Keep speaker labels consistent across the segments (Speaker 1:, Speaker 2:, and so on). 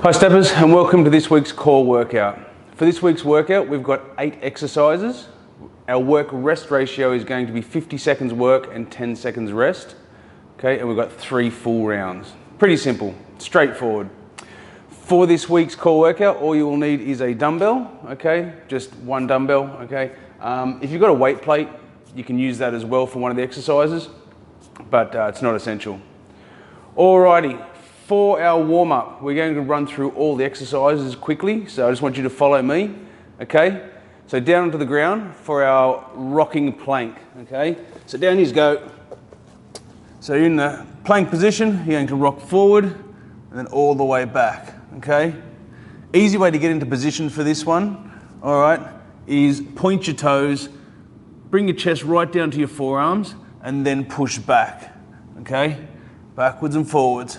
Speaker 1: Hi steppers, and welcome to this week's core workout. For this week's workout, we've got 8 exercises. Our work rest ratio is going to be 50 seconds work and 10 seconds rest. Okay, and we've got 3 full rounds. Pretty simple, straightforward. For this week's core workout, all you will need is a dumbbell, okay? Just one dumbbell, okay? If you've got a weight plate, you can use that as well for one of the exercises, but it's not essential. Alrighty. For our warm-up, we're going to run through all the exercises quickly, so I just want you to follow me, okay? So down onto the ground for our rocking plank, okay? So down you go. So you're in the plank position, you're going to rock forward and then all the way back, okay? Easy way to get into position for this one, all right, is point your toes, bring your chest right down to your forearms and then push back, okay? Backwards and forwards.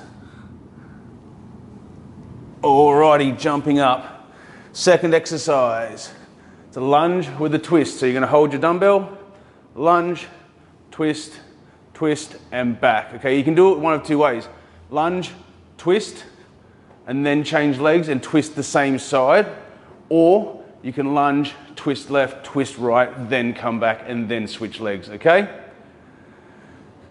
Speaker 1: Alrighty, jumping up. Second exercise. It's a lunge with a twist. So you're going to hold your dumbbell, lunge, twist, twist, and back. Okay, you can do it one of 2 ways. Lunge, twist, and then change legs and twist the same side. Or you can lunge, twist left, twist right, then come back and then switch legs, okay?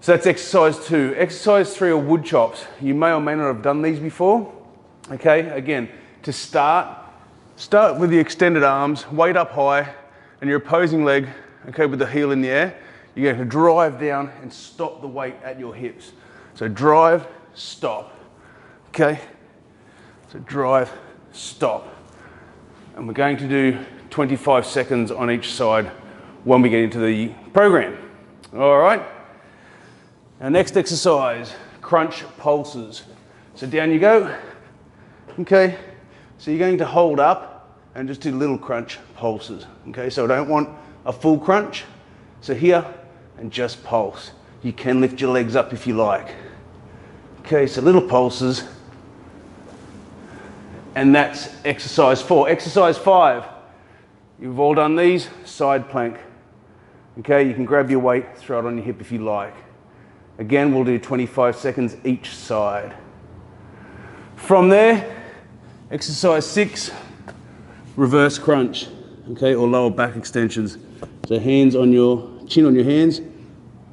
Speaker 1: So that's exercise 2. Exercise 3 are wood chops. You may or may not have done these before. Okay, again, to start with the extended arms, weight up high, and your opposing leg, okay, with the heel in the air, you're going to drive down and stop the weight at your hips. So drive, stop, okay? So drive, stop. And we're going to do 25 seconds on each side when we get into the program. All right? Our next exercise, crunch pulses. So down you go. Okay, so you're going to hold up and just do little crunch pulses. Okay, so I don't want a full crunch. So here, and just pulse. You can lift your legs up if you like. Okay, so little pulses. And that's exercise 4. Exercise 5, you've all done these, side plank. Okay, you can grab your weight, throw it on your hip if you like. Again, we'll do 25 seconds each side. From there, exercise 6, reverse crunch, okay, or lower back extensions. So hands on your chin on your hands,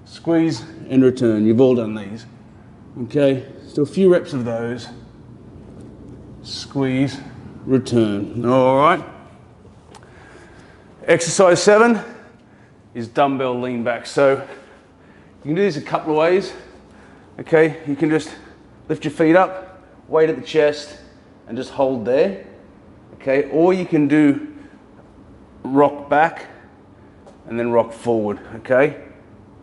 Speaker 1: squeeze and return. You've all done these, okay? So a few reps of those. Squeeze, return. All right. Exercise 7 is dumbbell lean back. So you can do this a couple of ways, okay? You can just lift your feet up, weight at the chest, and just hold there, okay? Or you can do rock back and then rock forward, okay?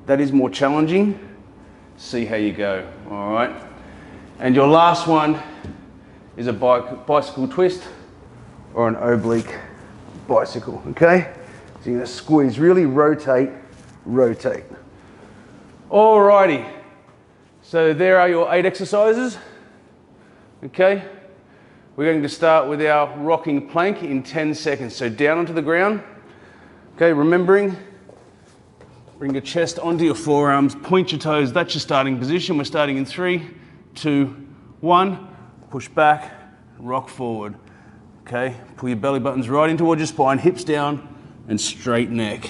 Speaker 1: That is more challenging. See how you go, all right? And your last one is a bicycle twist or an oblique bicycle, okay? So you're gonna squeeze, really rotate, rotate. Alrighty, so there are your 8 exercises, okay? We're going to start with our rocking plank in 10 seconds. So down onto the ground. Okay, remembering, bring your chest onto your forearms, point your toes. That's your starting position. We're starting in 3, 2, 1. Push back, rock forward. Okay, pull your belly buttons right in towards your spine, hips down, and straight neck.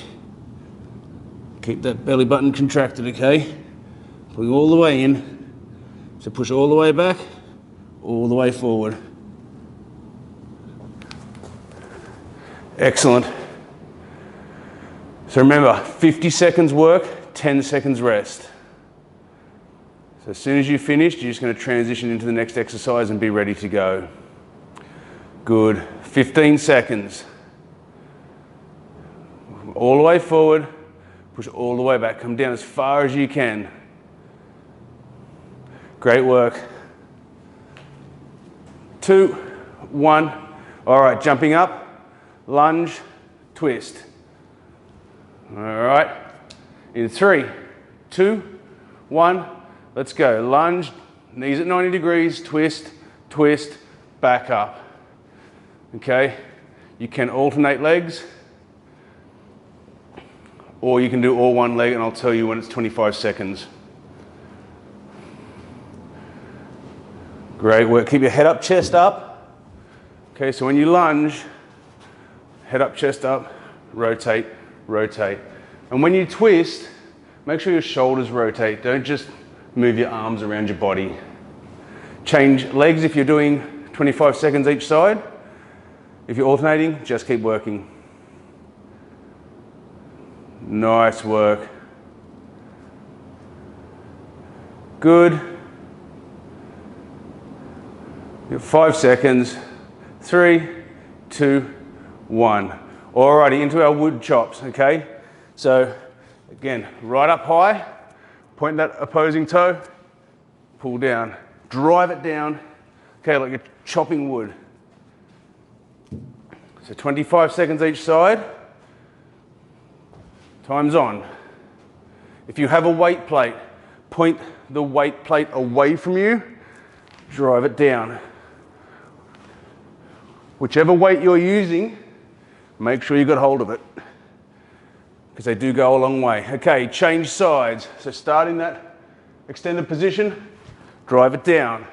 Speaker 1: Keep that belly button contracted, okay? Pulling all the way in. So push all the way back, all the way forward. Excellent. So remember, 50 seconds work, 10 seconds rest. So as soon as you've finished, you're just going to transition into the next exercise and be ready to go. Good. 15 seconds. All the way forward, push all the way back. Come down as far as you can. Great work. 2, 1. All right, jumping up. Lunge, twist. All right. In 3, 2, 1. Let's go. Lunge, knees at 90 degrees, twist, twist, back up. Okay. You can alternate legs, or you can do all one leg, and I'll tell you when it's 25 seconds. Great work. Keep your head up, chest up. Okay, so when you lunge, head up, chest up, rotate, rotate. And when you twist, make sure your shoulders rotate. Don't just move your arms around your body. Change legs if you're doing 25 seconds each side. If you're alternating, just keep working. Nice work. Good. You have 5 seconds. 3, 2, 1. Alrighty, into our wood chops, okay? So, again, right up high, point that opposing toe, pull down, drive it down, okay, like you're chopping wood. So 25 seconds each side, time's on. If you have a weight plate, point the weight plate away from you, drive it down. Whichever weight you're using, make sure you got hold of it, because they do go a long way. Okay, change sides. So start in that extended position, drive it down,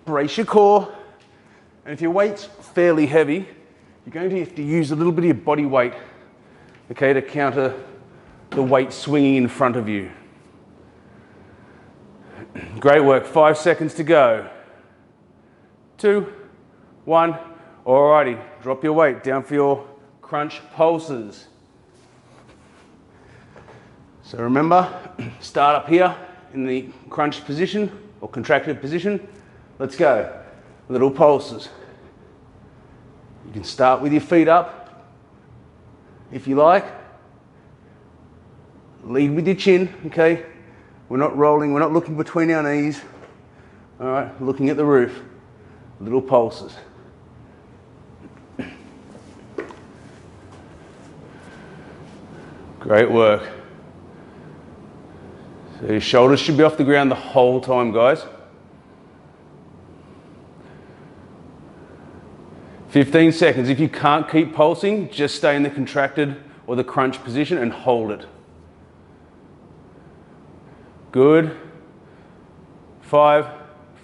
Speaker 1: brace your core, and if your weight's fairly heavy, you're going to have to use a little bit of your body weight, okay, to counter the weight swinging in front of you. Great work, 5 seconds to go. 2, 1. Alrighty, drop your weight down for your crunch pulses. So remember, start up here in the crunch position or contracted position. Let's go. Little pulses. You can start with your feet up if you like. Lead with your chin, okay? We're not rolling, we're not looking between our knees. All right, looking at the roof. Little pulses. Great work. So your shoulders should be off the ground the whole time, guys. 15 seconds. If you can't keep pulsing, just stay in the contracted or the crunch position and hold it. Good. 5,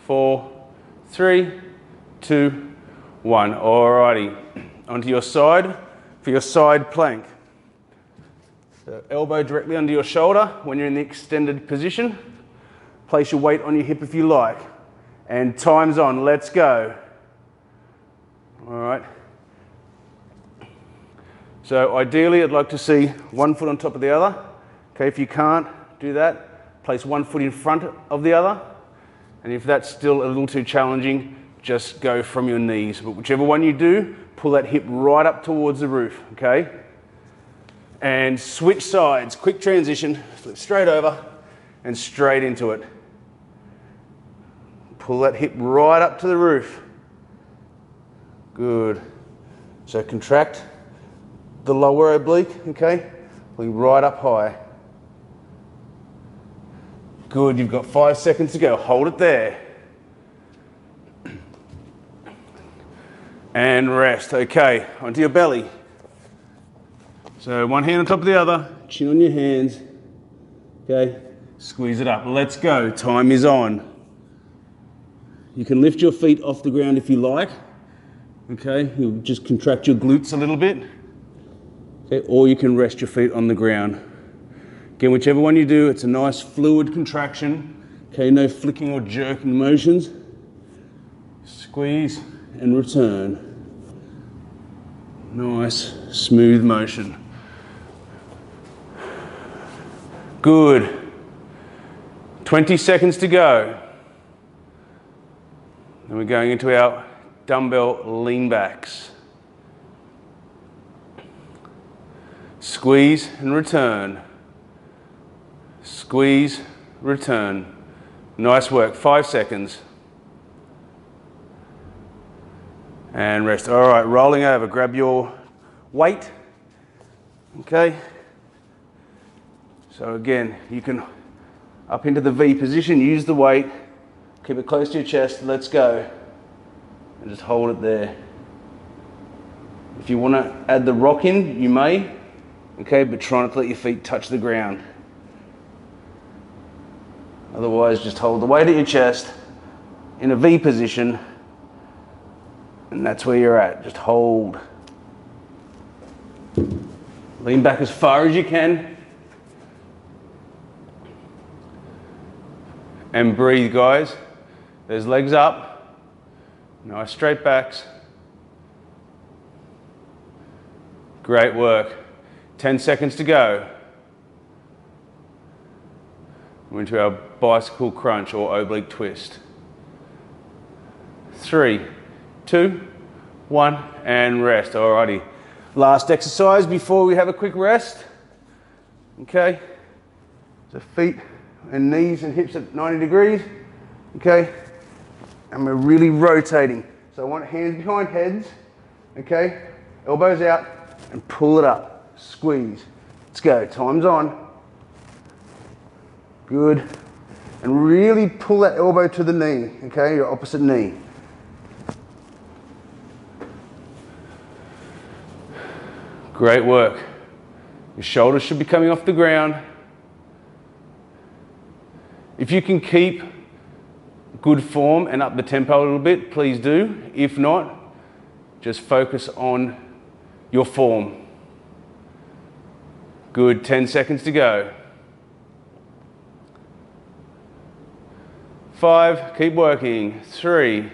Speaker 1: 4, 3, 2, 1. Alrighty. Onto your side for your side plank. So elbow directly under your shoulder when you're in the extended position. Place your weight on your hip if you like. And time's on, let's go. All right. So ideally I'd like to see one foot on top of the other. Okay, if you can't do that, place one foot in front of the other. And if that's still a little too challenging, just go from your knees. But whichever one you do, pull that hip right up towards the roof, okay? And switch sides, quick transition, flip straight over and straight into it. Pull that hip right up to the roof. Good. So contract the lower oblique, okay? Pulling right up high. Good, you've got 5 seconds to go. Hold it there. And rest, okay, onto your belly. So one hand on top of the other, chin on your hands, okay? Squeeze it up, let's go, time is on. You can lift your feet off the ground if you like, okay? You'll just contract your glutes a little bit, okay? Or you can rest your feet on the ground. Again, whichever one you do, it's a nice fluid contraction, okay? No flicking or jerking motions. Squeeze and return. Nice, smooth motion. Good. 20 seconds to go. And we're going into our dumbbell lean backs. Squeeze and return. Squeeze, return. Nice work, 5 seconds. And rest. All right, rolling over, grab your weight, okay? So again, you can up into the V position, use the weight, keep it close to your chest, let's go. And just hold it there. If you want to add the rock in, you may, okay, but try not to let your feet touch the ground. Otherwise, just hold the weight at your chest in a V position And that's where you're at. Just hold. Lean back as far as you can. And breathe, guys. There's legs up. Nice straight backs. Great work. 10 seconds to go. We're into our bicycle crunch or oblique twist. 3, 2, 1, and rest. Alrighty. Last exercise before we have a quick rest. Okay. So feet and knees and hips at 90 degrees. Okay. And we're really rotating. So I want hands behind heads. Okay. Elbows out and pull it up. Squeeze. Let's go. Time's on. Good. And really pull that elbow to the knee. Okay. Your opposite knee. Great work. Your shoulders should be coming off the ground. If you can keep good form and up the tempo a little bit, please do. If not, just focus on your form. Good, 10 seconds to go. 5, keep working. 3,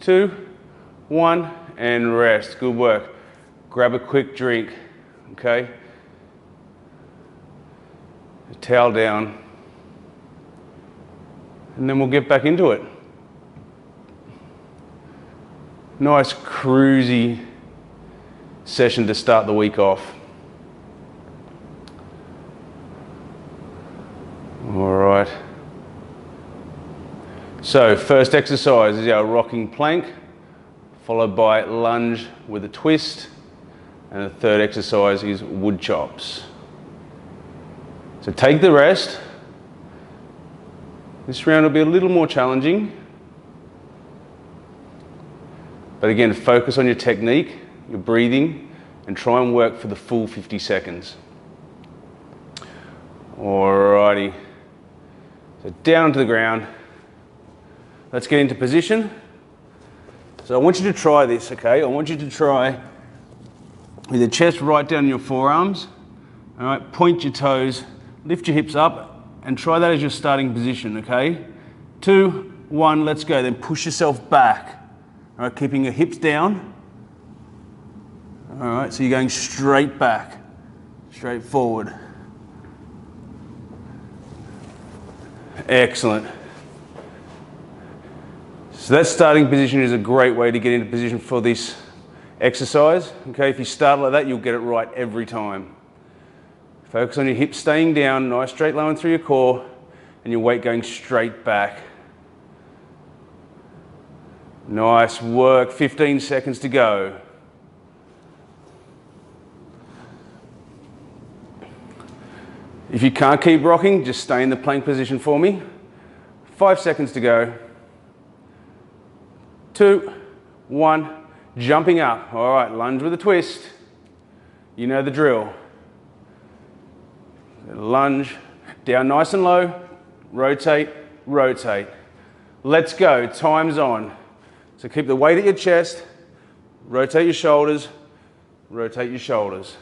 Speaker 1: 2, 1, and rest. Good work. Grab a quick drink, okay? A towel down. And then we'll get back into it. Nice cruisy session to start the week off. All right. So first exercise is our rocking plank, followed by lunge with a twist. And the third exercise is wood chops. So take the rest. This round will be a little more challenging. But again, focus on your technique, your breathing, and try and work for the full 50 seconds. Alrighty. So down to the ground. Let's get into position. So I want you to try this, okay? I want you to try with your chest right down your forearms. All right, point your toes, lift your hips up, and try that as your starting position, okay? 2, 1, let's go. Then push yourself back. All right, keeping your hips down. All right, so you're going straight back, straight forward. Excellent. So that starting position is a great way to get into position for this exercise. Okay, if you start like that, you'll get it right every time. Focus on your hips staying down, nice straight line through your core, and your weight going straight back. Nice work, 15 seconds to go. If you can't keep rocking, just stay in the plank position for me. 5 seconds to go. 2, 1. Jumping up. All right, lunge with a twist. You know the drill. Lunge, down nice and low, rotate, rotate. Let's go, time's on. So keep the weight at your chest, rotate your shoulders, rotate your shoulders.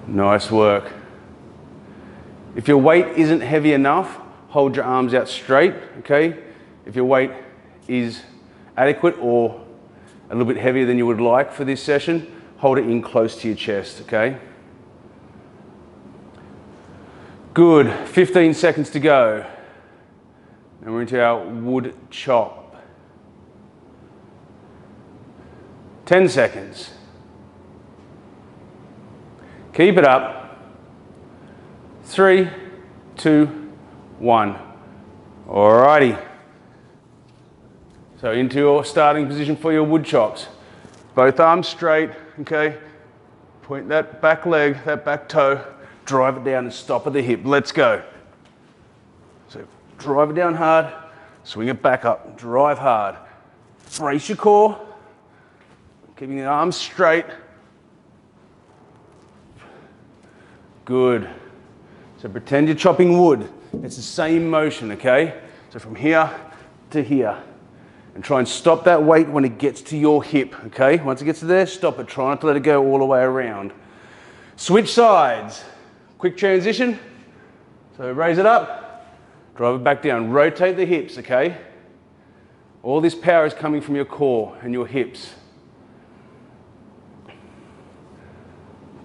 Speaker 1: Nice work. If your weight isn't heavy enough, hold your arms out straight, okay? If your weight is adequate or a little bit heavier than you would like for this session, hold it in close to your chest, okay? Good, 15 seconds to go. And we're into our wood chop. 10 seconds. Keep it up. 3, 2, 1. Alrighty. So into your starting position for your wood chops. Both arms straight, okay? Point that back leg, that back toe, drive it down and stop at the hip. Let's go. So drive it down hard, swing it back up, drive hard. Brace your core, keeping the arms straight. Good. So pretend you're chopping wood. It's the same motion, okay? So from here to here. And try and stop that weight when it gets to your hip, okay? Once it gets to there, stop it. Try not to let it go all the way around. Switch sides. Quick transition. So raise it up, drive it back down. Rotate the hips, okay? All this power is coming from your core and your hips.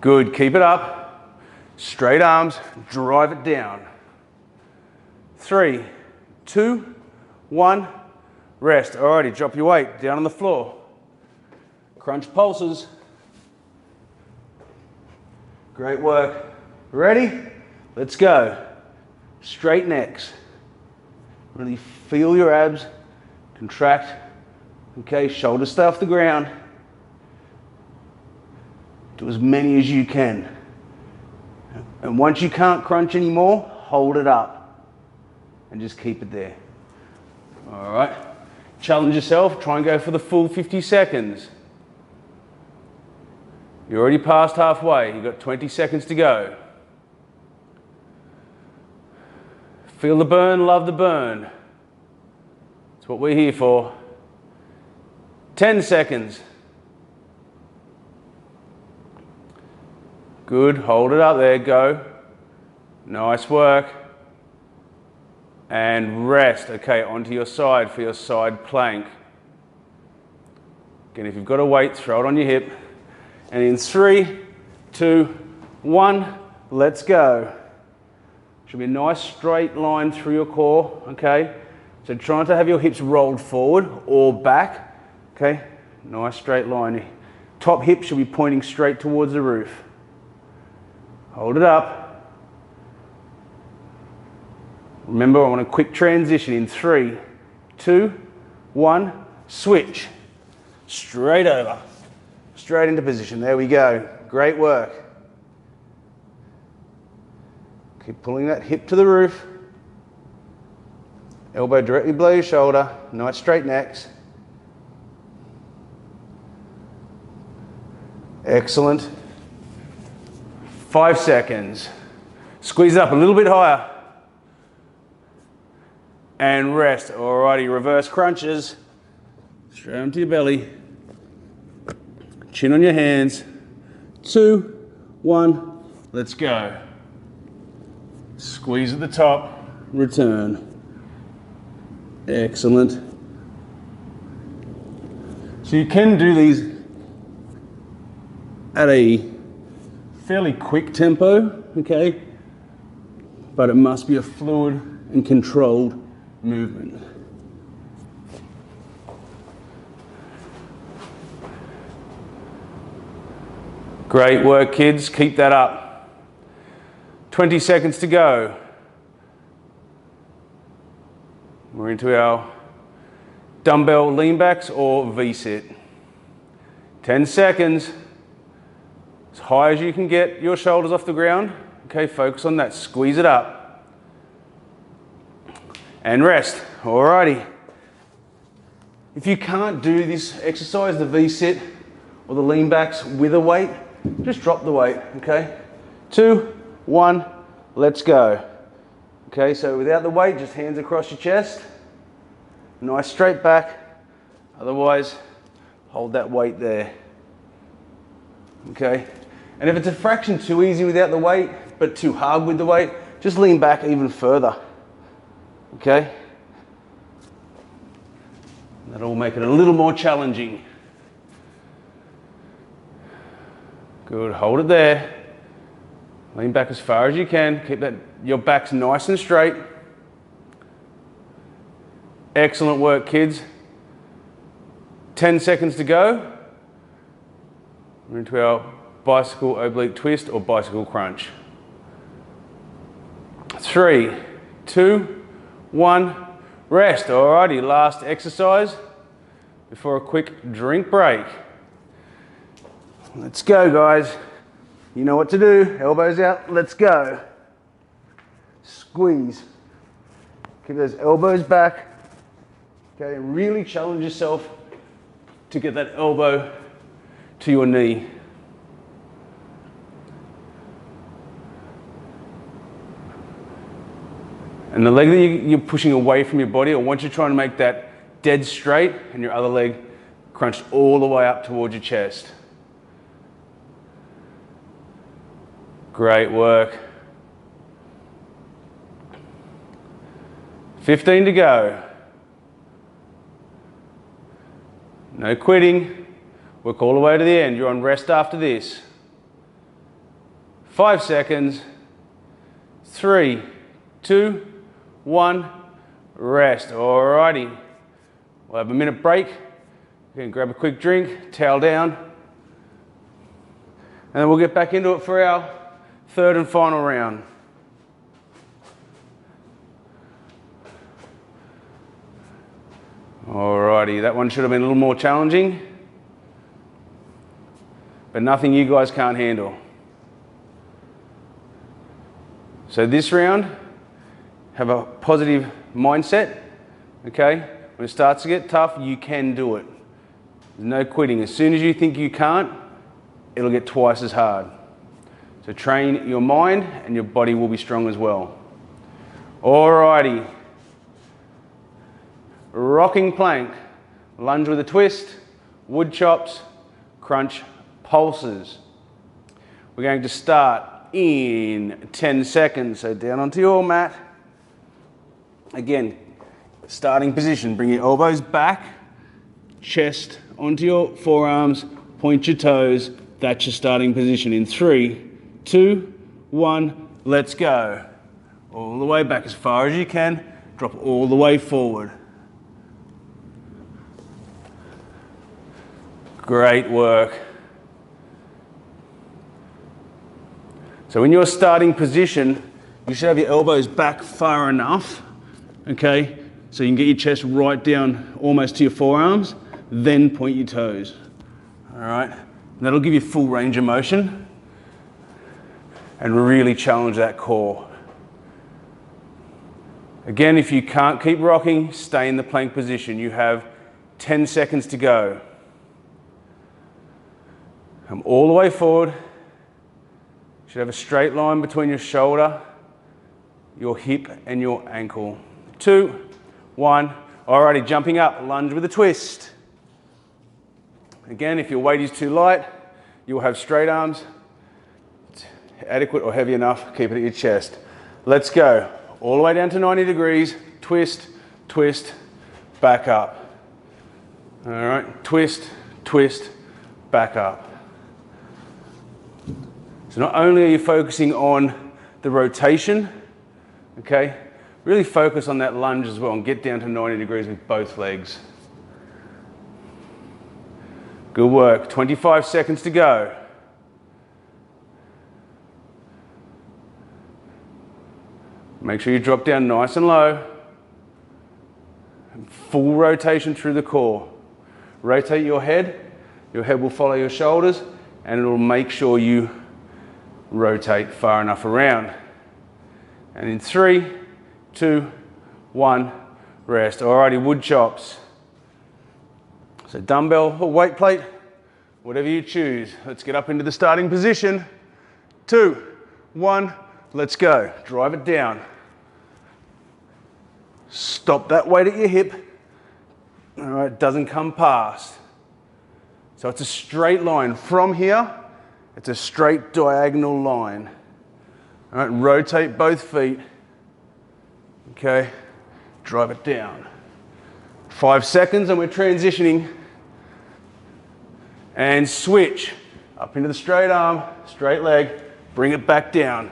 Speaker 1: Good, keep it up. Straight arms, drive it down. 3, 2, 1, rest. Alrighty, drop your weight down on the floor. Crunch pulses. Great work. Ready? Let's go. Straight necks. Really feel your abs contract. Okay, shoulders stay off the ground. Do as many as you can. And once you can't crunch anymore, hold it up and just keep it there. All right. Challenge yourself. Try and go for the full 50 seconds. You're already past halfway. You've got 20 seconds to go. Feel the burn, love the burn. That's what we're here for. 10 seconds. Good, hold it up there, go. Nice work. And rest, okay, onto your side for your side plank. Again, if you've got a weight, throw it on your hip. And in 3, 2, 1, let's go. Should be a nice straight line through your core, okay? So try not to have your hips rolled forward or back, okay? Nice straight line. Top hip should be pointing straight towards the roof. Hold it up. Remember, I want a quick transition in 3, 2, 1, switch. Straight over. Straight into position. There we go. Great work. Keep pulling that hip to the roof. Elbow directly below your shoulder. Nice straight necks. Excellent. 5 seconds. Squeeze it up a little bit higher. And rest. Alrighty, reverse crunches. Straight onto your belly. Chin on your hands. 2, 1, let's go. Squeeze at the top, return. Excellent. So you can do these at a fairly quick tempo, okay? But it must be a fluid and controlled movement. Great work, kids. Keep that up. 20 seconds to go. We're into our dumbbell lean backs or V-sit. 10 seconds. As high as you can get your shoulders off the ground. Okay, focus on that. Squeeze it up. And rest. Alrighty. If you can't do this exercise, the V-sit or the lean backs with a weight, just drop the weight, okay? 2, 1, let's go. Okay, so without the weight, just hands across your chest. Nice straight back. Otherwise, hold that weight there. Okay? And if it's a fraction too easy without the weight, but too hard with the weight, just lean back even further. Okay? That'll make it a little more challenging. Good, hold it there. Lean back as far as you can. Keep that, your back's nice and straight. Excellent work, kids. 10 seconds to go. We're into our bicycle oblique twist or bicycle crunch. 3, 2, 1, rest. Alrighty, last exercise before a quick drink break. Let's go, guys. You know what to do. Elbows out. Let's go. Squeeze. Keep those elbows back. Okay, really challenge yourself to get that elbow to your knee. And the leg that you're pushing away from your body, I want you to try and make that dead straight and your other leg crunched all the way up towards your chest. Great work. 15 to go. No quitting. Work all the way to the end. You're on rest after this. 5 seconds. 3, 2, 1. Rest. Alrighty. We'll have a minute break. You can grab a quick drink, towel down, and then we'll get back into it for our third and final round. Alrighty, that one should have been a little more challenging, but nothing you guys can't handle. So this round, have a positive mindset, okay? When it starts to get tough, you can do it. There's no quitting. As soon as you think you can't, it'll get twice as hard. So train your mind and your body will be strong as well. Alrighty. Rocking plank, lunge with a twist, wood chops, crunch pulses. We're going to start in 10 seconds. So down onto your mat. Again, starting position, bring your elbows back, chest onto your forearms, point your toes. That's your starting position. In 3, 2, 1, let's go. All the way back as far as you can, drop all the way forward. Great work. So in your starting position, you should have your elbows back far enough, okay, so you can get your chest right down almost to your forearms, then point your toes. All right, and that'll give you full range of motion and really challenge that core. Again, if you can't keep rocking, stay in the plank position. You have 10 seconds to go. Come all the way forward. You should have a straight line between your shoulder, your hip, and your ankle. 2, 1. Alrighty, jumping up, lunge with a twist. Again, if your weight is too light, you'll have straight arms. It's adequate or heavy enough, keep it at your chest. Let's go. All the way down to 90 degrees. Twist, twist, back up. All right, twist, twist, back up. So not only are you focusing on the rotation, okay, really focus on that lunge as well and get down to 90 degrees with both legs. Good work. 25 seconds to go. Make sure you drop down nice and low. Full rotation through the core. Rotate your head will follow your shoulders, and it'll make sure you rotate far enough around. And in 3, 2, 1, rest. Alrighty, wood chops. So dumbbell or weight plate, whatever you choose. Let's get up into the starting position. 2, 1, let's go. Drive it down. Stop that weight at your hip. All right, doesn't come past. So it's a straight line. From here, it's a straight diagonal line. All right, rotate both feet. Okay, drive it down. 5 seconds and we're transitioning. And switch. Up into the straight arm, straight leg, bring it back down.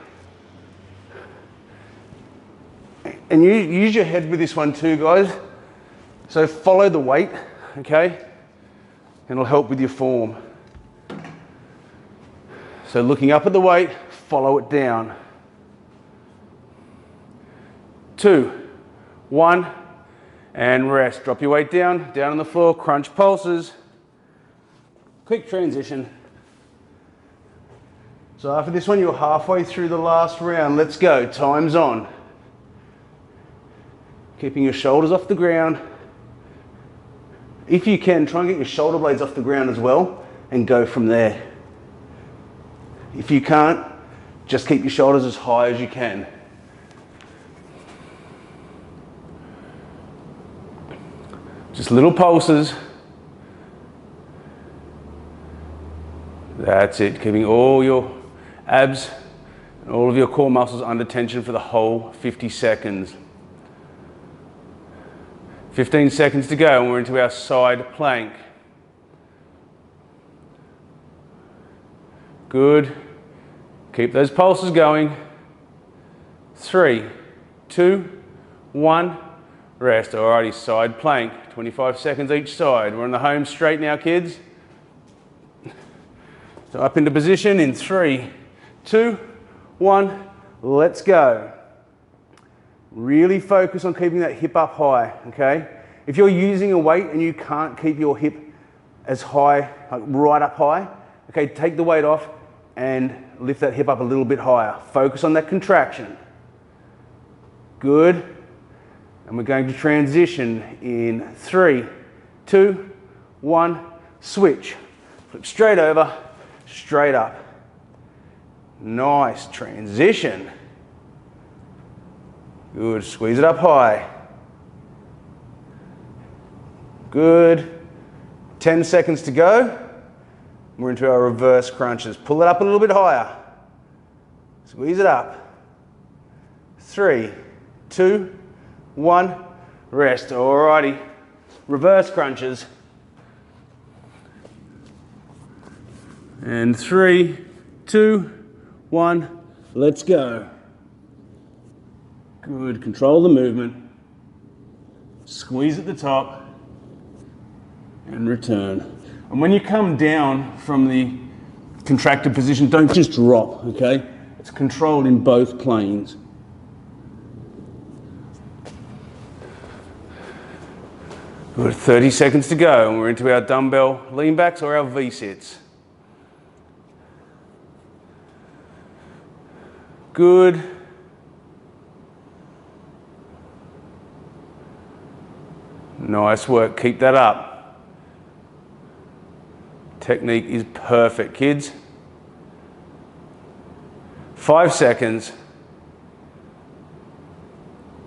Speaker 1: And you use your head with this one too, guys. So follow the weight, okay? And it'll help with your form. So looking up at the weight, follow it down. 2, 1, and rest. Drop your weight down, down on the floor, crunch pulses. Quick transition. So after this one, you're halfway through the last round. Let's go, time's on. Keeping your shoulders off the ground. If you can, try and get your shoulder blades off the ground as well and go from there. If you can't, just keep your shoulders as high as you can. Just little pulses. That's it, keeping all your abs and all of your core muscles under tension for the whole 50 seconds. 15 seconds to go and we're into our side plank. Good. Keep those pulses going. 3, 2, 1, rest. Alrighty, side plank. 25 seconds each side. We're on the home straight now, kids. So up into position in 3, 2, 1, let's go. Really focus on keeping that hip up high, okay? If you're using a weight and you can't keep your hip as high, like right up high, okay, take the weight off and lift that hip up a little bit higher. Focus on that contraction. Good. And we're going to transition in 3, 2, 1, switch. Flip straight over, straight up. Nice transition. Good, squeeze it up high. Good. 10 seconds to go. We're into our reverse crunches. Pull it up a little bit higher. Squeeze it up. 3, 2, 1, rest. Alrighty. Reverse crunches. And 3, 2, 1, let's go. Good, control the movement. Squeeze at the top and return. And when you come down from the contracted position, don't just drop, okay? It's controlled in both planes. Good, 30 seconds to go and we're into our dumbbell lean backs or our V-sits. Good. Nice work, keep that up. Technique is perfect, kids. 5 seconds.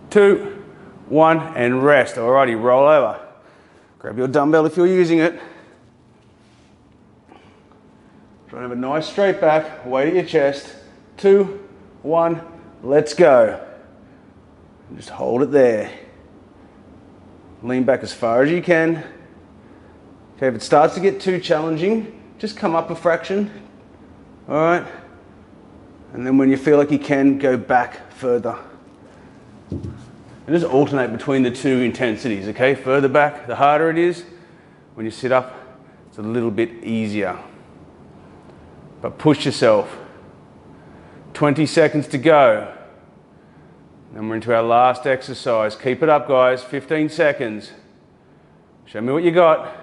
Speaker 1: 2, 1, and rest. Alrighty, roll over. Grab your dumbbell if you're using it. Try and have a nice straight back, weight at your chest. 2, 1, let's go. Just hold it there. Lean back as far as you can. Okay, if it starts to get too challenging, just come up a fraction. All right. And then when you feel like you can, go back further. And just alternate between the two intensities, okay? Further back, the harder it is. When you sit up, it's a little bit easier. But push yourself. 20 seconds to go. Then we're into our last exercise. Keep it up, guys. 15 seconds. Show me what you got.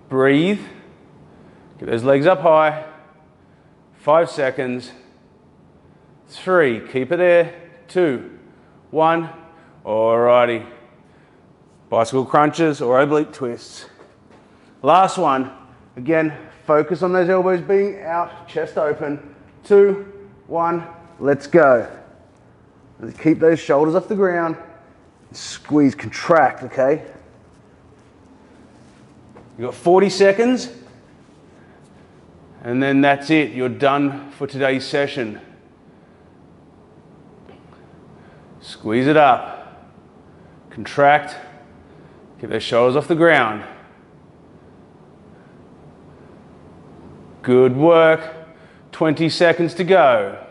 Speaker 1: Breathe. Get those legs up high. 5 seconds. 3. Keep it there. 2, 1. Alrighty. Bicycle crunches or oblique twists. Last one. Again, focus on those elbows being out, chest open. 2, 1. Let's go. Let's keep those shoulders off the ground. Squeeze, contract, okay? You got 40 seconds. And then that's it. You're done for today's session. Squeeze it up. Contract. Keep those shoulders off the ground. Good work. 20 seconds to go.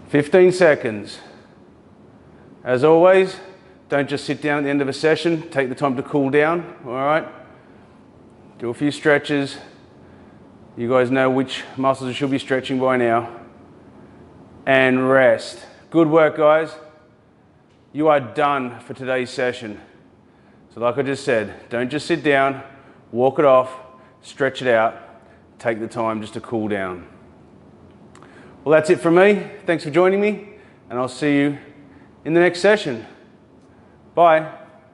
Speaker 1: 15 seconds. As always, don't just sit down at the end of a session. Take the time to cool down, all right? Do a few stretches. You guys know which muscles you should be stretching by now. And rest. Good work, guys. You are done for today's session. So like I just said, don't just sit down, walk it off, stretch it out, take the time just to cool down. Well, that's it from me. Thanks for joining me, and I'll see you in the next session. Bye.